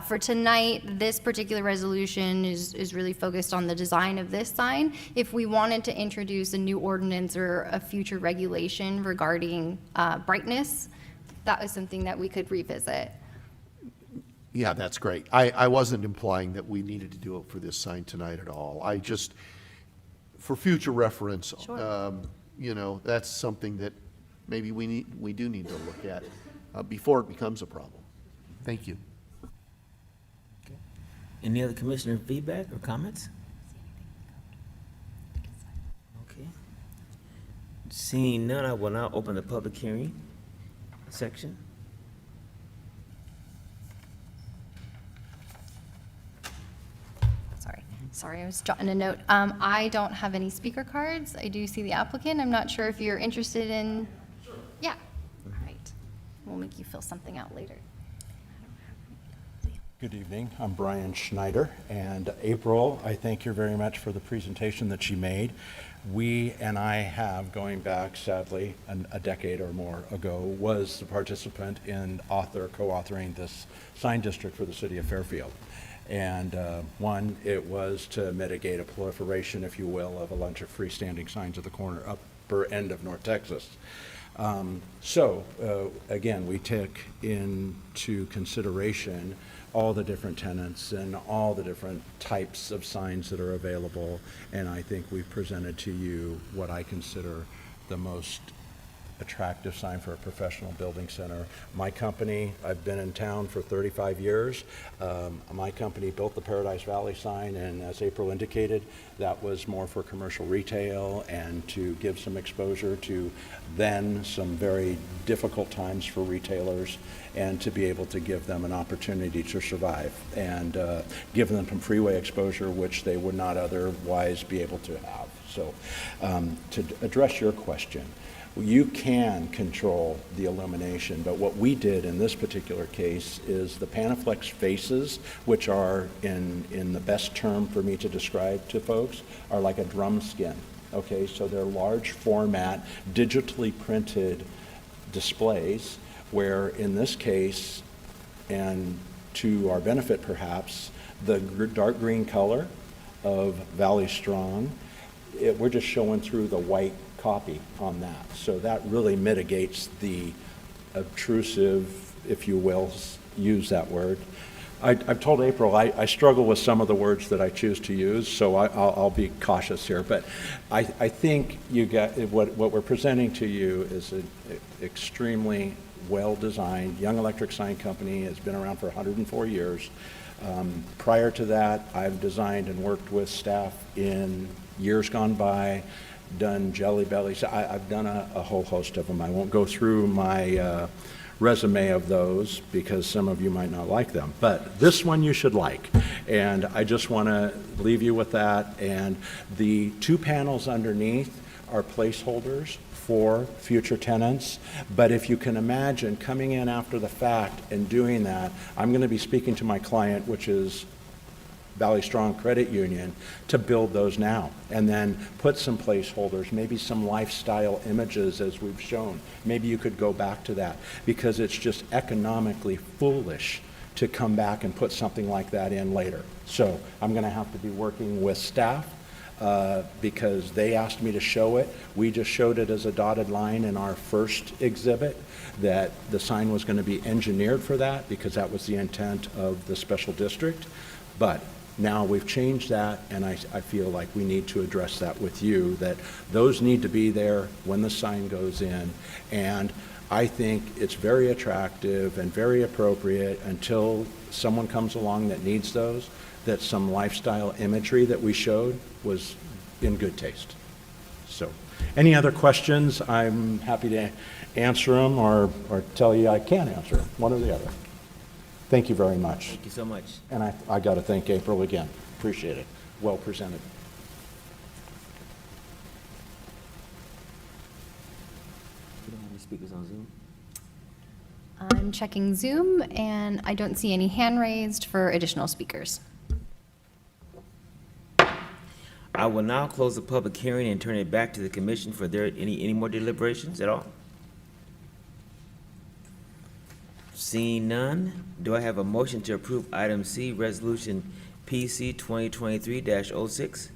For tonight, this particular resolution is really focused on the design of this sign. If we wanted to introduce a new ordinance or a future regulation regarding brightness, that is something that we could revisit. Yeah, that's great. I wasn't implying that we needed to do it for this sign tonight at all. I just, for future reference, Sure. you know, that's something that maybe we do need to look at before it becomes a problem. Thank you. Any other commissioner feedback or comments? Okay. Seeing none, I will now open the public hearing section. Sorry, I was jotting a note. I don't have any speaker cards. I do see the applicant. I'm not sure if you're interested in. Sure. Yeah, all right. We'll make you fill something out later. Good evening. I'm Brian Schneider, and April, I thank you very much for the presentation that she made. We and I have, going back sadly a decade or more ago, was the participant in co-authoring this sign district for the city of Fairfield. And one, it was to mitigate a proliferation, if you will, of a bunch of freestanding signs at the upper end of North Texas. Again, we take into consideration all the different tenants and all the different types of signs that are available, and I think we've presented to you what I consider the most attractive sign for a professional building center. My company, I've been in town for 35 years. My company built the Paradise Valley sign, and as April indicated, that was more for commercial retail and to give some exposure to then some very difficult times for retailers, and to be able to give them an opportunity to survive and give them some freeway exposure which they would not otherwise be able to have. So to address your question, you can control the illumination, but what we did in this particular case is the Panaflex faces, which are, in the best term for me to describe to folks, are like a drum skin. Okay, so they're large format, digitally printed displays, where in this case, and to our benefit perhaps, the dark green color of Valley Strong, we're just showing through the white copy on that. So that really mitigates the obtrusive, if you will, use that word. I've told April I struggle with some of the words that I choose to use, so I'll be cautious here. But I think you got what we're presenting to you is an extremely well-designed. Young Electric Sign Company has been around for 104 years. Prior to that, I've designed and worked with staff in years gone by, done Jelly Bellies. I've done a whole host of them. I won't go through my resume of those because some of you might not like them, but this one you should like. And I just want to leave you with that. And the two panels underneath are placeholders for future tenants. But if you can imagine coming in after the fact and doing that, I'm going to be speaking to my client, which is Valley Strong Credit Union, to build those now and then put some placeholders, maybe some lifestyle images as we've shown. Maybe you could go back to that because it's just economically foolish to come back and put something like that in later. So I'm going to have to be working with staff because they asked me to show it. We just showed it as a dotted line in our first exhibit, that the sign was going to be engineered for that because that was the intent of the special district. But now we've changed that, and I feel like we need to address that with you, that those need to be there when the sign goes in. And I think it's very attractive and very appropriate until someone comes along that needs those, that some lifestyle imagery that we showed was in good taste. So any other questions, I'm happy to answer them or tell you I can't answer them, one or the other. Thank you very much. Thank you so much. And I got to thank April again. Appreciate it. Well presented. We don't have any speakers on Zoom. I'm checking Zoom, and I don't see any hand raised for additional speakers. I will now close the public hearing and turn it back to the commission for any more deliberations at all. Seeing none, do I have a motion to approve item C, resolution PC 2023-06?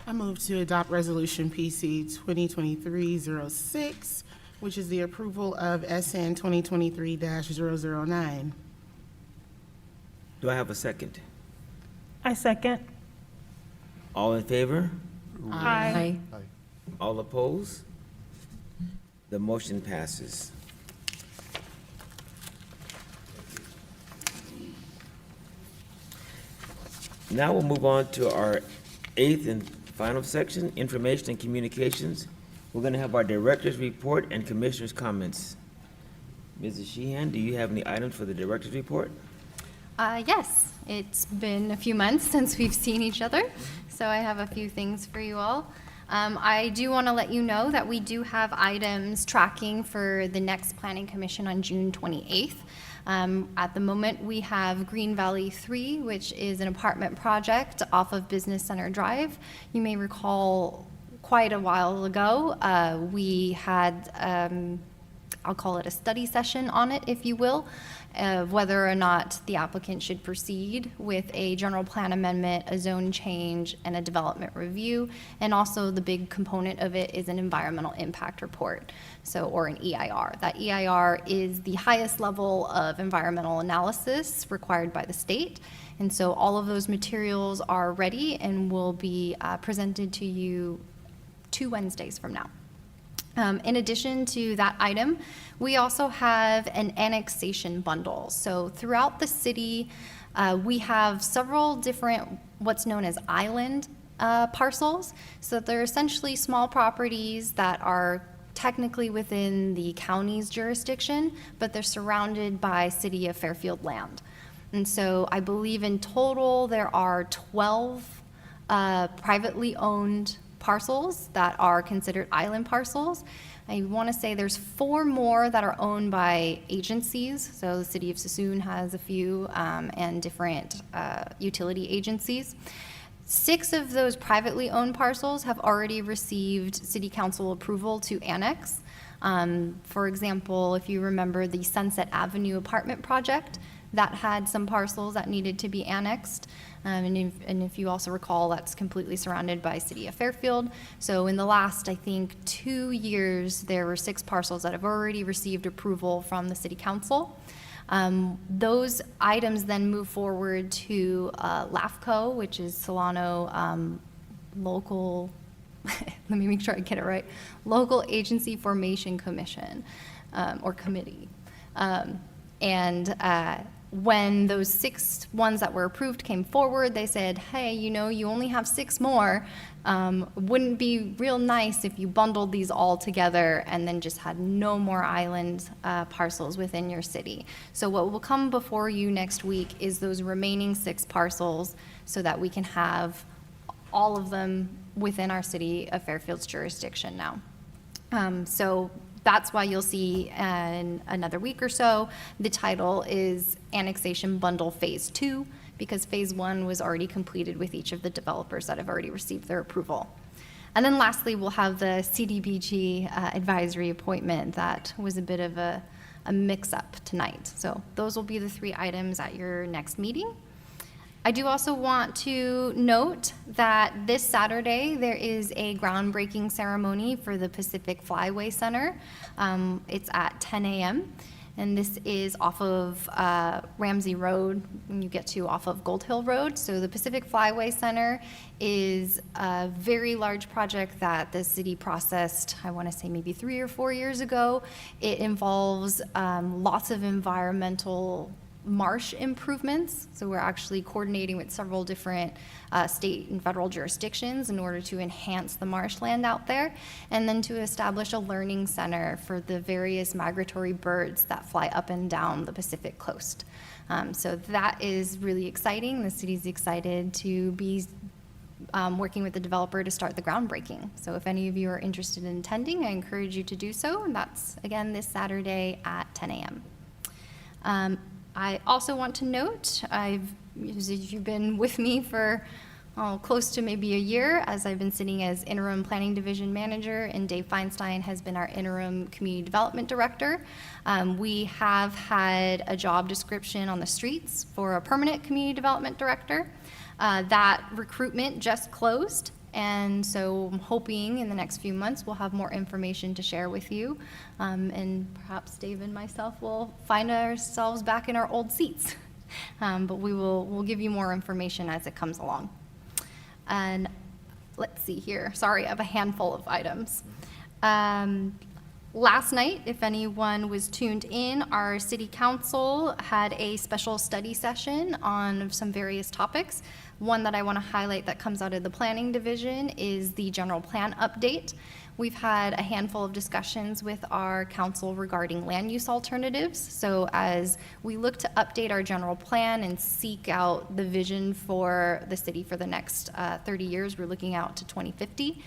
I move to adopt Resolution PC 2023-06, which is the approval of SN 2023-009. Do I have a second? I second. All in favor? Aye. All opposed? The motion passes. Now we'll move on to our eighth and final section, information and communications. We're going to have our director's report and commissioner's comments. Mrs. Sheehan, do you have any items for the director's report? Yes, it's been a few months since we've seen each other, so I have a few things for you all. I do want to let you know that we do have items tracking for the next Planning Commission on June 28th. At the moment, we have Green Valley 3, which is an apartment project off of Business Center Drive. You may recall quite a while ago, we had, I'll call it a study session on it, if you will, of whether or not the applicant should proceed with a general plan amendment, a zone change, and a development review. And also the big component of it is an environmental impact report, or an EIR. That EIR is the highest level of environmental analysis required by the state. And so all of those materials are ready and will be presented to you 2 Wednesdays from now. In addition to that item, we also have an annexation bundle. So throughout the city, we have several different what's known as island parcels. So they're essentially small properties that are technically within the county's jurisdiction, but they're surrounded by City of Fairfield land. And so I believe in total there are 12 privately owned parcels that are considered island parcels. I want to say there's 4 more that are owned by agencies. So the City of Sassoon has a few, and different utility agencies. 6 of those privately owned parcels have already received city council approval to annex. For example, if you remember the Sunset Avenue apartment project, that had some parcels that needed to be annexed. And if you also recall, that's completely surrounded by City of Fairfield. So in the last, I think, 2 years, there were 6 parcels that have already received approval from the city council. Those items then move forward to LAFCO, which is Solano Local, let me make sure I get it right, Local Agency Formation Commission, or Committee. When those 6 ones that were approved came forward, they said, hey, you only have 6 more. Wouldn't it be real nice if you bundled these all together and then just had no more island parcels within your city? So what will come before you next week is those remaining 6 parcels so that we can have all of them within our City of Fairfield's jurisdiction now. So that's why you'll see in another week or so, the title is Annexation Bundle Phase 2, because Phase 1 was already completed with each of the developers that have already received their approval. And then lastly, we'll have the CDBG advisory appointment. That was a bit of a mix-up tonight. So those will be the 3 items at your next meeting. I do also want to note that this Saturday, there is a groundbreaking ceremony for the Pacific Flyway Center. It's at 10 a.m., and this is off of Ramsey Road when you get to off of Gold Hill Road. So the Pacific Flyway Center is a very large project that the city processed, I want to say maybe 3 or 4 years ago. It involves lots of environmental marsh improvements. So we're actually coordinating with several different state and federal jurisdictions in order to enhance the marshland out there, and then to establish a learning center for the various migratory birds that fly up and down the Pacific coast. So that is really exciting. The city's excited to be working with the developer to start the groundbreaking. So if any of you are interested in attending, I encourage you to do so, and that's, again, this Saturday at 10 a.m. I also want to note, you've been with me for close to maybe a year, as I've been sitting as interim planning division manager, and Dave Feinstein has been our interim community development director. We have had a job description on the streets for a permanent community development director. That recruitment just closed. And so I'm hoping in the next few months we'll have more information to share with you. And perhaps Dave and myself will find ourselves back in our old seats. But we'll give you more information as it comes along. And let's see here. Sorry, I have a handful of items. Last night, if anyone was tuned in, our city council had a special study session on some various topics. One that I want to highlight that comes out of the planning division is the general plan update. We've had a handful of discussions with our council regarding land use alternatives. So as we look to update our general plan and seek out the vision for the city for the next 30 years, we're looking out to 2050.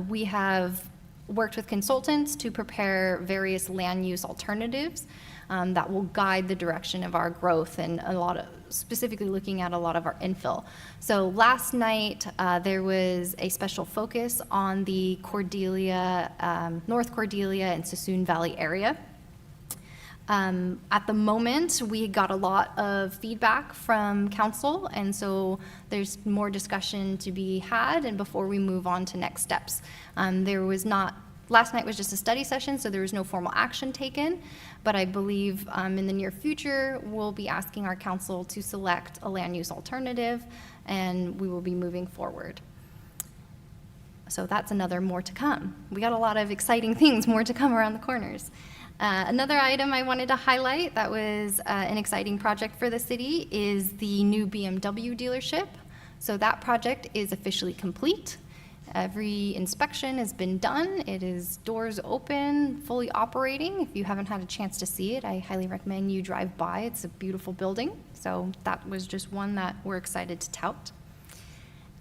We have worked with consultants to prepare various land use alternatives that will guide the direction of our growth, and specifically looking at a lot of our infill. So last night, there was a special focus on the Cordelia, North Cordelia and Sassoon Valley area. At the moment, we got a lot of feedback from council, and so there's more discussion to be had, and before we move on to next steps. Last night was just a study session, so there was no formal action taken, but I believe in the near future, we'll be asking our council to select a land use alternative, and we will be moving forward. So that's another more to come. We got a lot of exciting things, more to come around the corners. Another item I wanted to highlight that was an exciting project for the city is the new BMW dealership. So that project is officially complete. Every inspection has been done. It is doors open, fully operating. If you haven't had a chance to see it, I highly recommend you drive by. It's a beautiful building. So that was just one that we're excited to tout.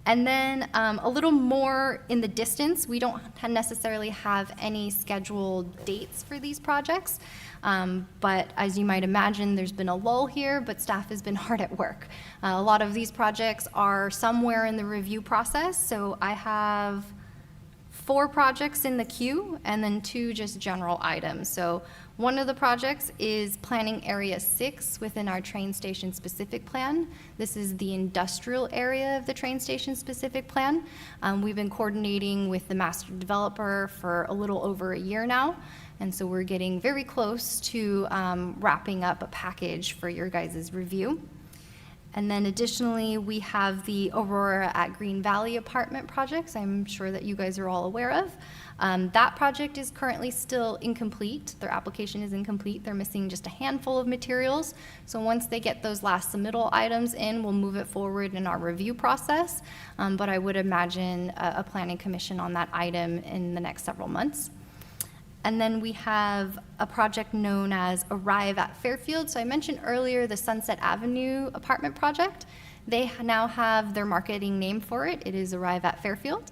And then a little more in the distance, we don't necessarily have any scheduled dates for these projects. But as you might imagine, there's been a lull here, but staff has been hard at work. A lot of these projects are somewhere in the review process. So I have 4 projects in the queue and then 2 just general items. So one of the projects is planning area 6 within our train station specific plan. This is the industrial area of the train station specific plan. We've been coordinating with the master developer for a little over a year now. And so we're getting very close to wrapping up a package for your guys' review. And then additionally, we have the Aurora at Green Valley apartment projects I'm sure that you guys are all aware of. That project is currently still incomplete. Their application is incomplete. They're missing just a handful of materials. So once they get those last submittal items in, we'll move it forward in our review process. But I would imagine a planning commission on that item in the next several months. And then we have a project known as Arrive at Fairfield. So I mentioned earlier the Sunset Avenue apartment project. They now have their marketing name for it. It is Arrive at Fairfield.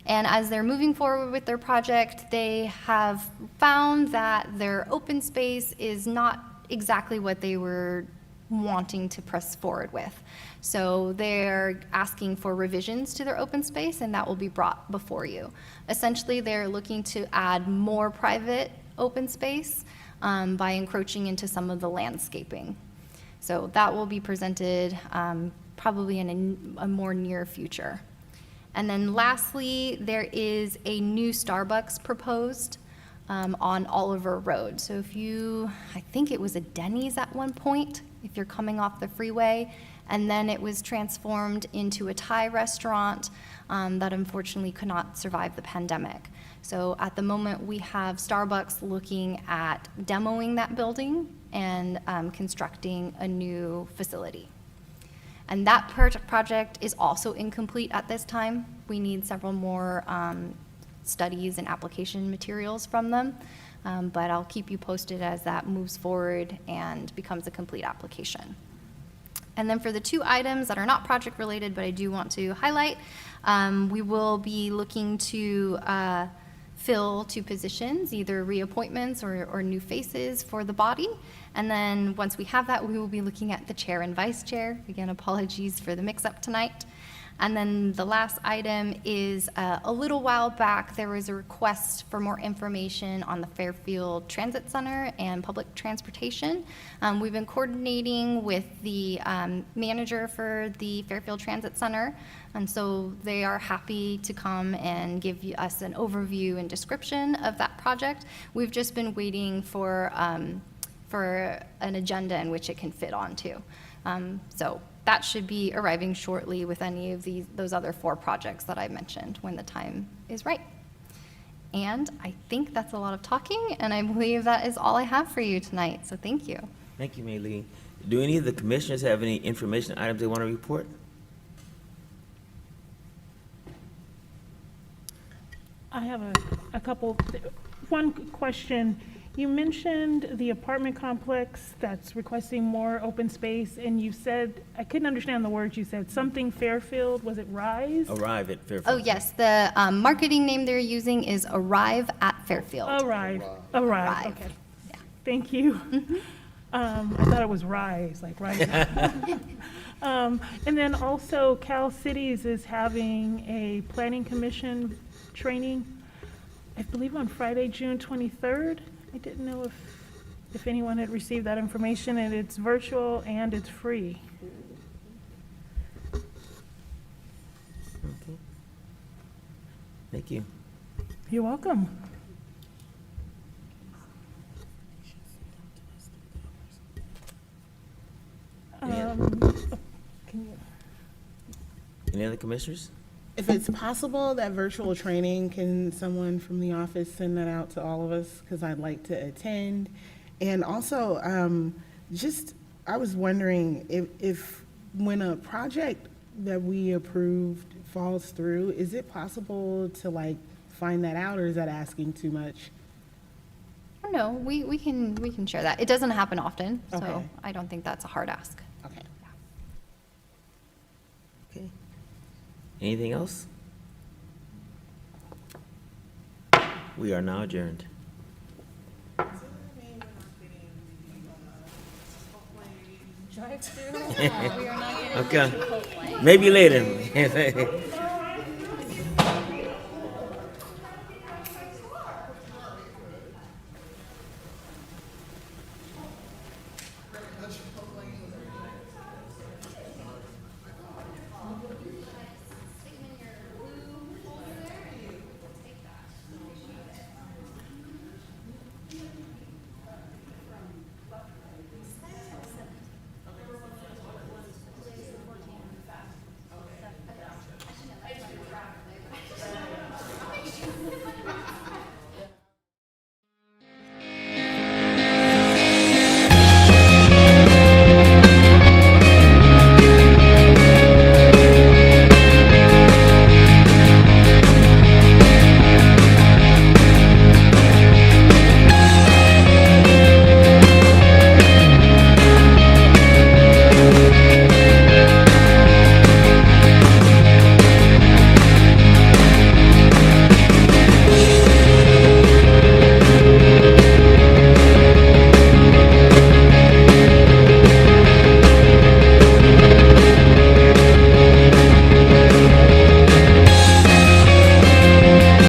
And as they're moving forward with their project, they have found that their open space is not exactly what they were wanting to press forward with. So they're asking for revisions to their open space, and that will be brought before you. Essentially, they're looking to add more private open space by encroaching into some of the landscaping. So that will be presented probably in a more near future. And then lastly, there is a new Starbucks proposed on Oliver Road. So if you, I think it was a Denny's at one point, if you're coming off the freeway, and then it was transformed into a Thai restaurant that unfortunately could not survive the pandemic. So at the moment, we have Starbucks looking at demoing that building and constructing a new facility. And that project is also incomplete at this time. We need several more studies and application materials from them, but I'll keep you posted as that moves forward and becomes a complete application. And then for the 2 items that are not project related, but I do want to highlight, we will be looking to fill 2 positions, either reappointments or new faces for the body. And then once we have that, we will be looking at the chair and vice chair. Again, apologies for the mix-up tonight. And then the last item is a little while back, there was a request for more information on the Fairfield Transit Center and public transportation. We've been coordinating with the manager for the Fairfield Transit Center, and so they are happy to come and give us an overview and description of that project. We've just been waiting for an agenda in which it can fit onto. So that should be arriving shortly with any of those other 4 projects that I mentioned when the time is right. And I think that's a lot of talking, and I believe that is all I have for you tonight, so thank you. Thank you, Maylene. Do any of the commissioners have any information items they want to report? I have a couple. One question. You mentioned the apartment complex that's requesting more open space, and you said, I couldn't understand the words you said, something Fairfield, was it Rise? Arrive at Fairfield. Oh, yes, the marketing name they're using is Arrive at Fairfield. Arrive, Arrive. okay. Yeah. Thank you. I thought it was Rise, like Rise. And then also Cal Cities is having a planning commission training, I believe on Friday, June 23rd. I didn't know if anyone had received that information, and it's virtual and it's free. Okay. Thank you. You're welcome. Yeah. Can you? Any other commissioners? If it's possible, that virtual training, can someone from the office send that out to all of us? Because I'd like to attend. And also, I was wondering if when a project that we approved falls through, is it possible to like find that out, or is that asking too much? Oh, no, we can share that. It doesn't happen often, so Okay. I don't think that's a hard ask. Okay. Okay. Anything else? We are now adjourned. Okay. Maybe later.